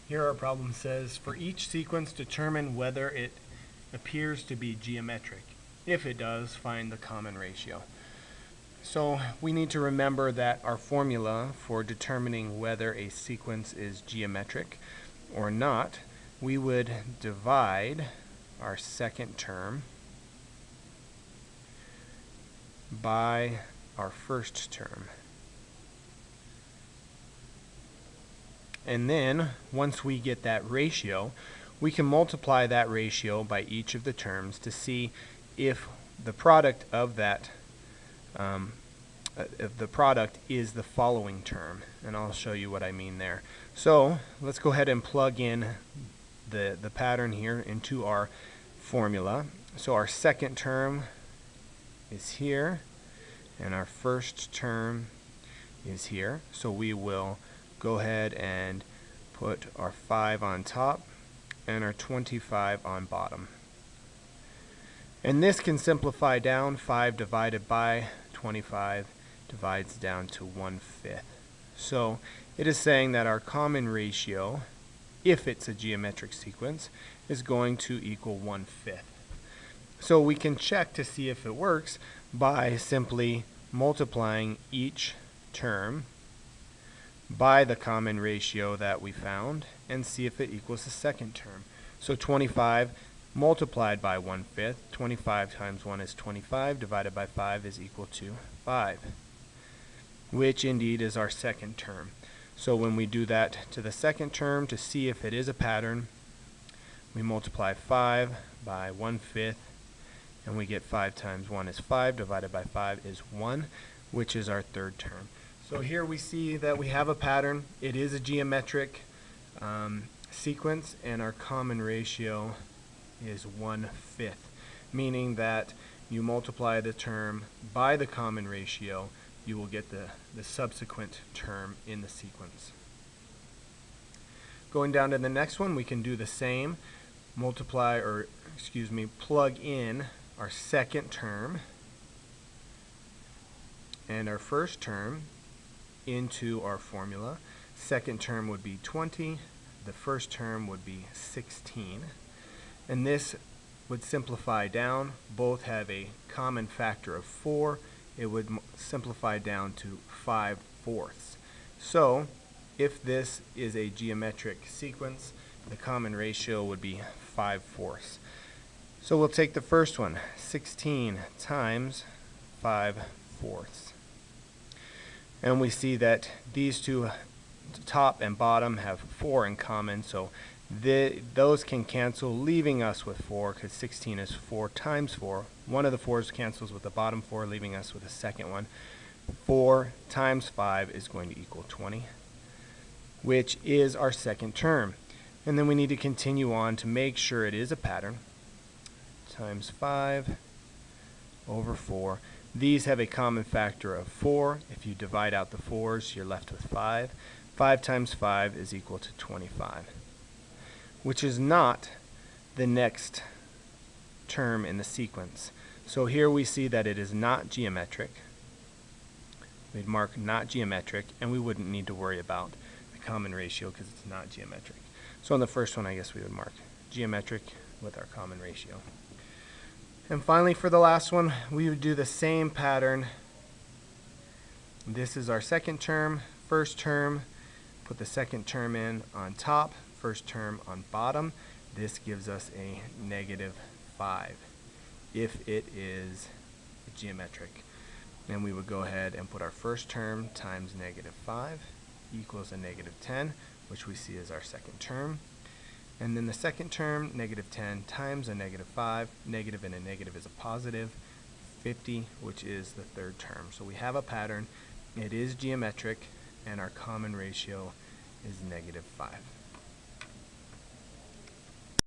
Here our problem says, for each sequence determine whether it appears to be geometric. If it does, find the common ratio. So we need to remember that our formula for determining whether a sequence is geometric or not, we would divide our second term by our first term. And then, once we get that ratio, we can multiply that ratio by each of the terms to see if the product of that if the product is the following term. And I'll show you what I mean there. So let's go ahead and plug in the pattern here into our formula. So our second term is here, and our first term is here. So we will go ahead and put our 5 on top and our 25 on bottom. And this can simplify down. 5 divided by 25 divides down to 1/5. So it is saying that our common ratio, if it's a geometric sequence, is going to equal 1/5. So we can check to see if it works by simply multiplying each term by the common ratio that we found and see if it equals the second term. So 25 multiplied by 1/5, 25 times 1 is 25, divided by 5 is equal to 5, which indeed is our second term. So when we do that to the second term to see if it is a pattern, we multiply 5 by 1/5, and we get 5 times 1 is 5, divided by 5 is 1, which is our third term. So here we see that we have a pattern. It is a geometric sequence, and our common ratio is 1/5, meaning that you multiply the term by the common ratio, you will get the subsequent term in the sequence. Going down to the next one, we can do the same. Plug in our second term and our first term into our formula. Second term would be 20, the first term would be 16, and this would simplify down. Both have a common factor of 4. It would simplify down to 5/4. So if this is a geometric sequence, the common ratio would be 5/4. So we'll take the first one, 16 times 5/4. And we see that these two, top and bottom, have 4 in common, so those can cancel, leaving us with 4, because 16 is 4 times 4. One of the 4's cancels with the bottom 4, leaving us with a second one. 4 times 5 is going to equal 20, which is our second term. And then we need to continue on to make sure it is a pattern. Times 5 over 4. These have a common factor of 4. If you divide out the 4's, you're left with 5. 5 times 5 is equal to 25, which is not the next term in the sequence. So here we see that it is not geometric. We'd mark not geometric, and we wouldn't need to worry about the common ratio because it's not geometric. So on the first one, I guess we would mark geometric with our common ratio. And finally, for the last one, we would do the same pattern. This is our second term, first term. Put the second term in on top, first term on bottom. This gives us a -5 if it is geometric. And we would go ahead and put our first term times -5 equals a -10, which we see as our second term. And then the second term, -10 times a -5, negative and a negative is a positive, 50, which is the third term. So we have a pattern, it is geometric, and our common ratio is -5.